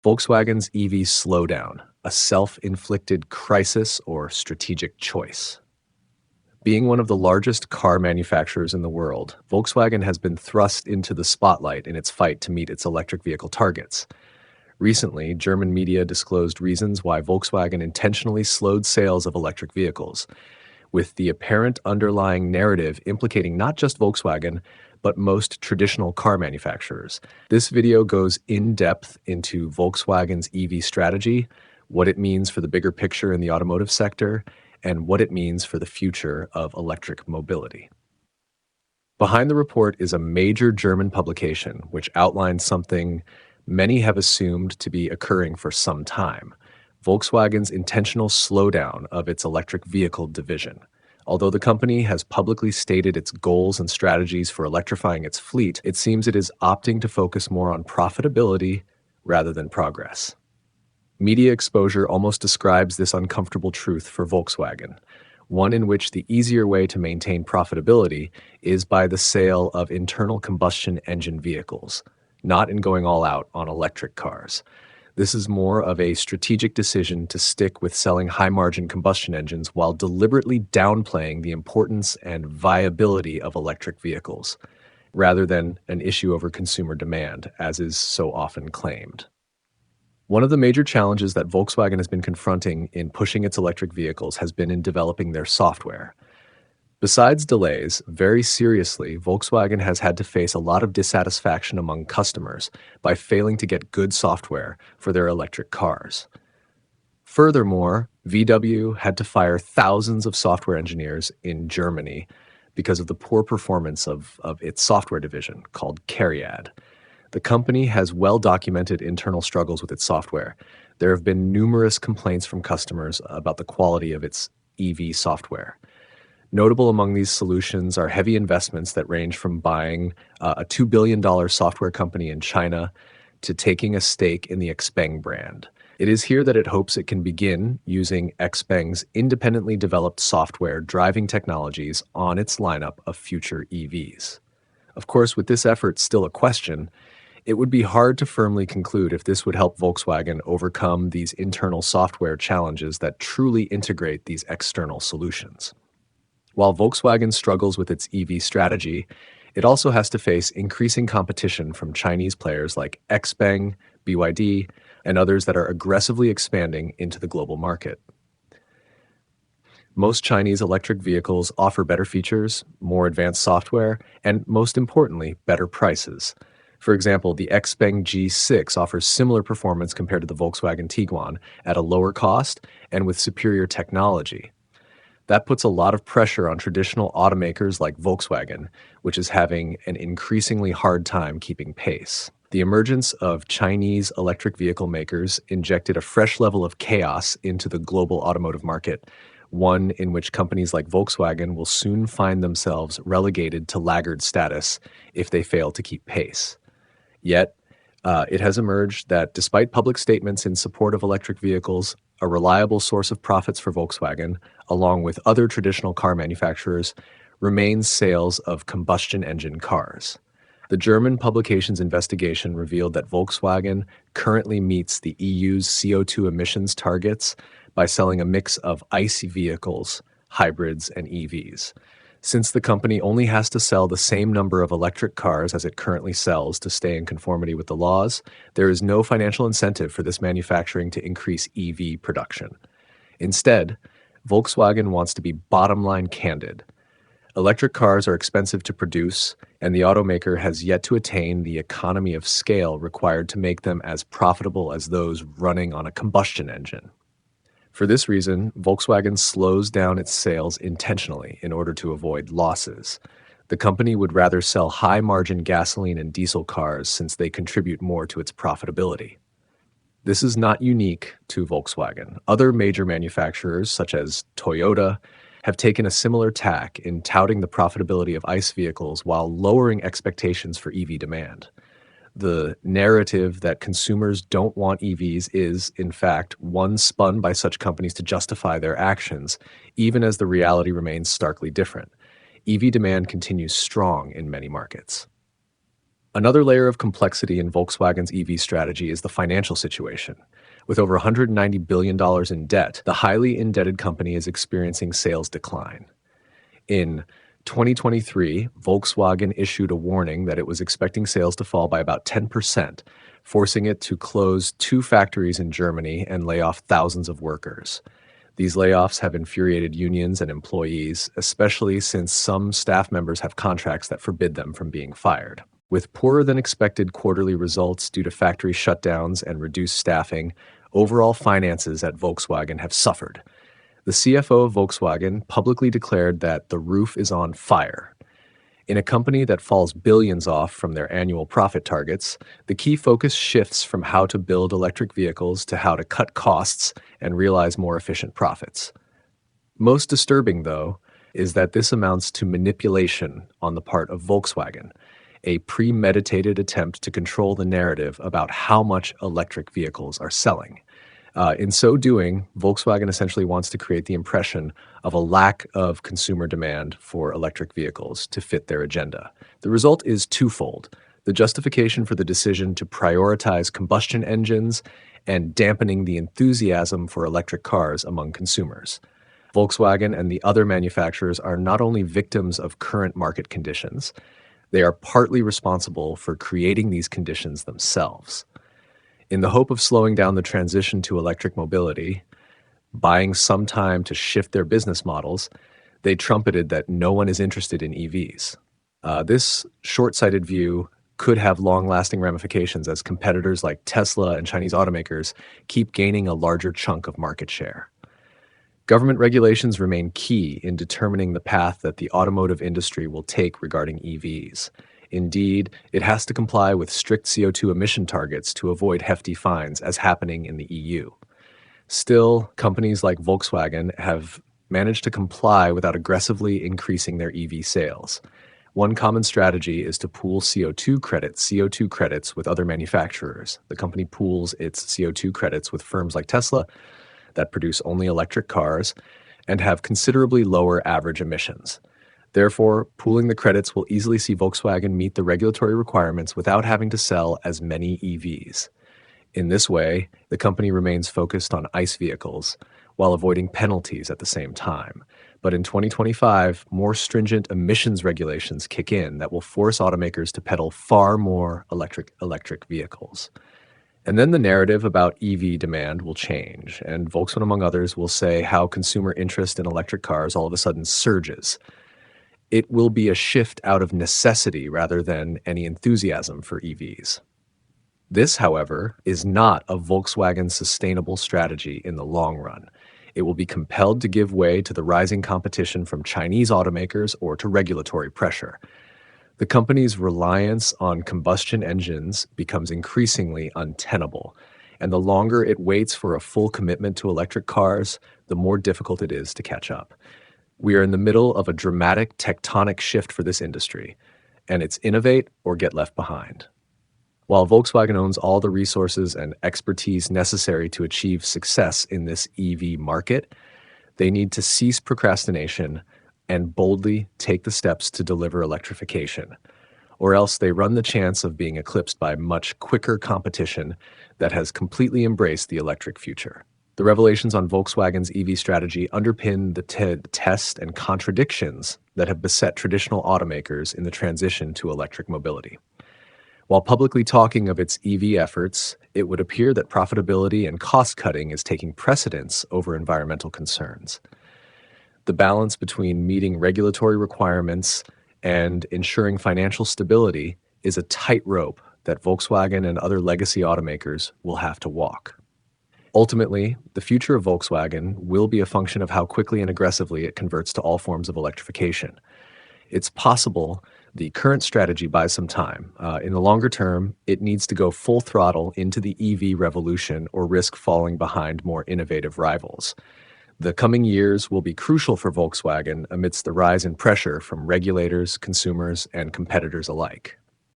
Volkswagen's EV slowdown, a self-inflicted crisis or strategic choice. Being one of the largest car manufacturers in the world, Volkswagen has been thrust into the spotlight in its fight to meet its electric vehicle targets. Recently, German media disclosed reasons why Volkswagen intentionally slowed sales of electric vehicles, with the apparent underlying narrative implicating not just Volkswagen, but most traditional car manufacturers. This video goes in depth into Volkswagen's EV strategy, what it means for the bigger picture in the automotive sector, and what it means for the future of electric mobility. Behind the report is a major German publication which outlines something many have assumed to be occurring for some time: Volkswagen's intentional slowdown of its electric vehicle division. Although the company has publicly stated its goals and strategies for electrifying its fleet, it seems it is opting to focus more on profitability rather than progress. Media exposure almost describes this uncomfortable truth for Volkswagen, one in which the easier way to maintain profitability is by the sale of internal combustion engine vehicles, not in going all out on electric cars. This is more of a strategic decision to stick with selling high-margin combustion engines while deliberately downplaying the importance and viability of electric vehicles, rather than an issue over consumer demand, as is so often claimed. One of the major challenges that Volkswagen has been confronting in pushing its electric vehicles has been in developing their software. Besides delays, very seriously, Volkswagen has had to face a lot of dissatisfaction among customers by failing to get good software for their electric cars. Furthermore, VW had to fire thousands of software engineers in Germany because of the poor performance of its software division called Cariad. The company has well-documented internal struggles with its software. There have been numerous complaints from customers about the quality of its EV software. Notable among these solutions are heavy investments that range from buying a $2 billion software company in China to taking a stake in the XPeng brand. It is here that it hopes it can begin using XPeng's independently developed software driving technologies on its lineup of future EVs. Of course, with this effort still a question, it would be hard to firmly conclude if this would help Volkswagen overcome these internal software challenges that truly integrate these external solutions. While Volkswagen struggles with its EV strategy, it also has to face increasing competition from Chinese players like XPeng, BYD, and others that are aggressively expanding into the global market. Most Chinese electric vehicles offer better features, more advanced software, and most importantly, better prices. For example, the XPeng G6 offers similar performance compared to the Volkswagen Tiguan at a lower cost and with superior technology. That puts a lot of pressure on traditional automakers like Volkswagen, which is having an increasingly hard time keeping pace. The emergence of Chinese electric vehicle makers injected a fresh level of chaos into the global automotive market, one in which companies like Volkswagen will soon find themselves relegated to laggard status if they fail to keep pace. Yet, it has emerged that despite public statements in support of electric vehicles, a reliable source of profits for Volkswagen, along with other traditional car manufacturers, remains sales of combustion engine cars. The German publication's investigation revealed that Volkswagen currently meets the EU's CO2 emissions targets by selling a mix of ICE vehicles, hybrids, and EVs. Since the company only has to sell the same number of electric cars as it currently sells to stay in conformity with the laws, there is no financial incentive for this manufacturing to increase EV production. Instead, Volkswagen wants to be bottom-line candid. Electric cars are expensive to produce, and the automaker has yet to attain the economy of scale required to make them as profitable as those running on a combustion engine. For this reason, Volkswagen slows down its sales intentionally in order to avoid losses. The company would rather sell high-margin gasoline and diesel cars since they contribute more to its profitability. This is not unique to Volkswagen. Other major manufacturers, such as Toyota, have taken a similar tack in touting the profitability of ICE vehicles while lowering expectations for EV demand. The narrative that consumers don't want EVs is, in fact, one spun by such companies to justify their actions, even as the reality remains starkly different. EV demand continues strong in many markets. Another layer of complexity in Volkswagen's EV strategy is the financial situation. With over $190 billion in debt, the highly indebted company is experiencing sales decline. In 2023, Volkswagen issued a warning that it was expecting sales to fall by about 10%, forcing it to close two factories in Germany and lay off thousands of workers. These layoffs have infuriated unions and employees, especially since some staff members have contracts that forbid them from being fired. With poorer than expected quarterly results due to factory shutdowns and reduced staffing, overall finances at Volkswagen have suffered. The CFO of Volkswagen publicly declared that the roof is on fire. In a company that falls billions off from their annual profit targets, the key focus shifts from how to build electric vehicles to how to cut costs and realize more efficient profits. Most disturbing, though, is that this amounts to manipulation on the part of Volkswagen, a premeditated attempt to control the narrative about how much electric vehicles are selling. In so doing, Volkswagen essentially wants to create the impression of a lack of consumer demand for electric vehicles to fit their agenda. The result is twofold: the justification for the decision to prioritize combustion engines and dampening the enthusiasm for electric cars among consumers. Volkswagen and the other manufacturers are not only victims of current market conditions, they are partly responsible for creating these conditions themselves. In the hope of slowing down the transition to electric mobility, buying some time to shift their business models, they trumpeted that no one is interested in EVs. This short-sighted view could have long-lasting ramifications as competitors like Tesla and Chinese automakers keep gaining a larger chunk of market share. Government regulations remain key in determining the path that the automotive industry will take regarding EVs. Indeed, it has to comply with strict CO2 emission targets to avoid hefty fines, as happening in the EU. Still, companies like Volkswagen have managed to comply without aggressively increasing their EV sales. One common strategy is to pool CO2 credits with other manufacturers. The company pools its CO2 credits with firms like Tesla that produce only electric cars and have considerably lower average emissions. Therefore, pooling the credits will easily see Volkswagen meet the regulatory requirements without having to sell as many EVs. In this way, the company remains focused on ICE vehicles while avoiding penalties at the same time. But in 2025, more stringent emissions regulations kick in that will force automakers to peddle far more electric vehicles. And then the narrative about EV demand will change, and Volkswagen, among others, will say how consumer interest in electric cars all of a sudden surges. It will be a shift out of necessity rather than any enthusiasm for EVs. This, however, is not a Volkswagen sustainable strategy in the long run. It will be compelled to give way to the rising competition from Chinese automakers or to regulatory pressure. The company's reliance on combustion engines becomes increasingly untenable, and the longer it waits for a full commitment to electric cars, the more difficult it is to catch up. We are in the middle of a dramatic tectonic shift for this industry, and it's innovate or get left behind. While Volkswagen owns all the resources and expertise necessary to achieve success in this EV market, they need to cease procrastination and boldly take the steps to deliver electrification, or else they run the chance of being eclipsed by much quicker competition that has completely embraced the electric future. The revelations on Volkswagen's EV strategy underpin the test and contradictions that have beset traditional automakers in the transition to electric mobility. While publicly talking of its EV efforts, it would appear that profitability and cost-cutting is taking precedence over environmental concerns. The balance between meeting regulatory requirements and ensuring financial stability is a tightrope that Volkswagen and other legacy automakers will have to walk. Ultimately, the future of Volkswagen will be a function of how quickly and aggressively it converts to all forms of electrification. It's possible the current strategy buys some time. In the longer term, it needs to go full throttle into the EV revolution or risk falling behind more innovative rivals. The coming years will be crucial for Volkswagen amidst the rise in pressure from regulators, consumers, and competitors alike.